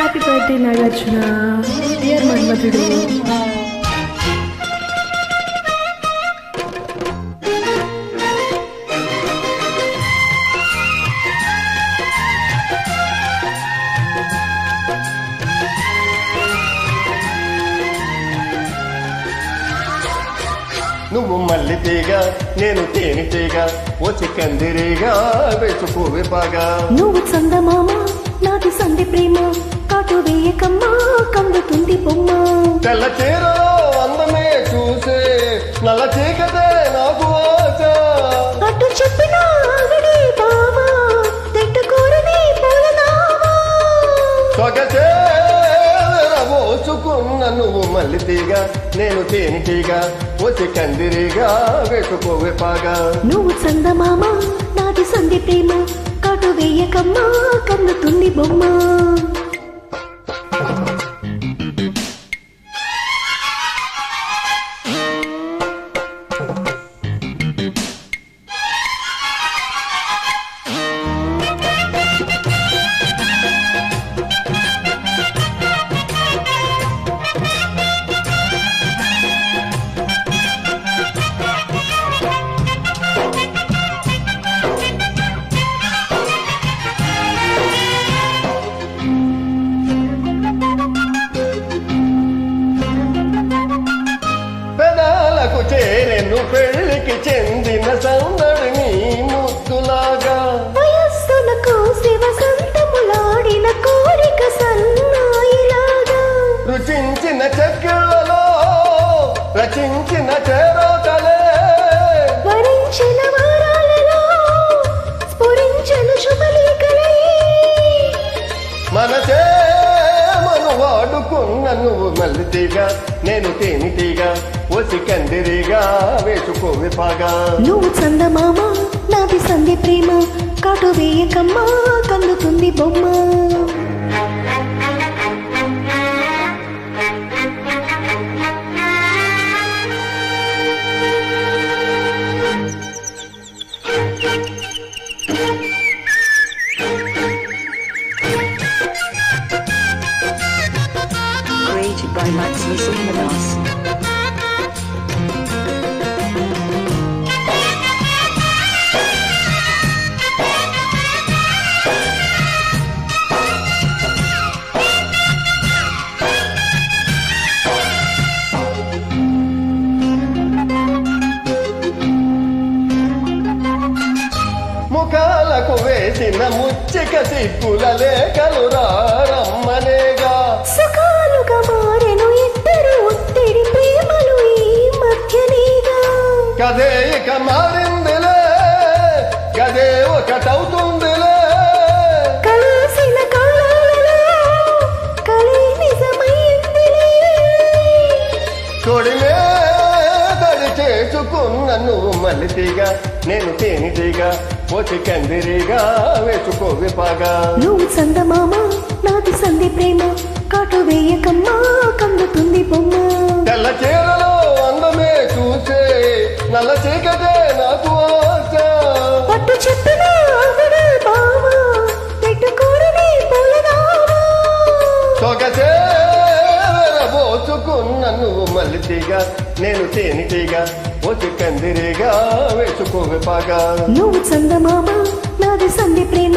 Happy birthday Nagarjuna, dear మన్మథుడు. నువ్వు మల్లి తీగ నేను తేనె తీగ వచ్చి కందిరీగా వేసుకోవే బాగా. నువ్వు చందమామ నాది సంధి ప్రేమ, కాటు వేయకమ్మా కందుతుంది బొమ్మ. తెల్ల చీరలో అందమే చూసే నల్ల చీకటే నాకు ఆశ. అటు చెప్పిన బామా తిట్టుకోరని పూలనామా. సొగసే పోసుకున్న నువ్వు మల్లి తీగ నేను తేనె తీగ వచ్చి కందిరీగా వేసుకోవే బాగా. నువ్వు చందమామ నాది సంధి ప్రేమ, కాటు వేయకమ్మా కందుతుంది బొమ్మ. పెదాలకు చేరెను పెళ్లికి చెందిన సౌందర్ని ముద్దులాగా. వయస్సులకు శివసంతములాడిన కోరిక సన్నాయిలాగా. రుచించిన చక్కెరలో రచించిన చేరోటలే. వరించిన వారాలలో స్ఫురించిన శుభలేఖలే. మనసే మను వాడుకున్న నువ్వు మల్లి తీగ నేను తేనె తీగ వచ్చి కందిరీగా వేసుకోవే బాగా. నువ్వు చందమామ నాది సంధి ప్రేమ, కాటు వేయకమ్మా కందుతుంది బొమ్మ. Created by Maximus Manas. ముఖాలకు వేసిన ముచ్చిక సిగ్గుల లేఖలు రమ్మనేగా. సుఖాలుగా మారెను ఇద్దరు ఒత్తిడి ప్రేమలు ఈ మధ్యనేగా. కదే ఇక మారిందిలే గదే ఒకటవుతుందిలే. కలిసిన కాలాలలో కలే నిజమైందిలే. తొడిమే తడి చేసుకున్న నువ్వు మల్లి తీగ నేను తేనె తీగ వచ్చి కందిరీగా వేసుకోవే బాగా. నువ్వు చందమామ నాది సంధి ప్రేమ, కాటు వేయకమ్మా కందుతుంది బొమ్మ. తెల్ల చీరలో అందమే చూసే నల్ల చీకటే నాకు ఆశ. పట్టు చెప్పిన బామ తిట్టుకోరని పూలనామా. సొగసే పోసుకున్న నువ్వు మల్లి తీగ నేను తేనె తీగ వచ్చి కందిరీగా వేసుకోవే బాగా. నువ్వు చందమామ నాది సంధి ప్రేమ,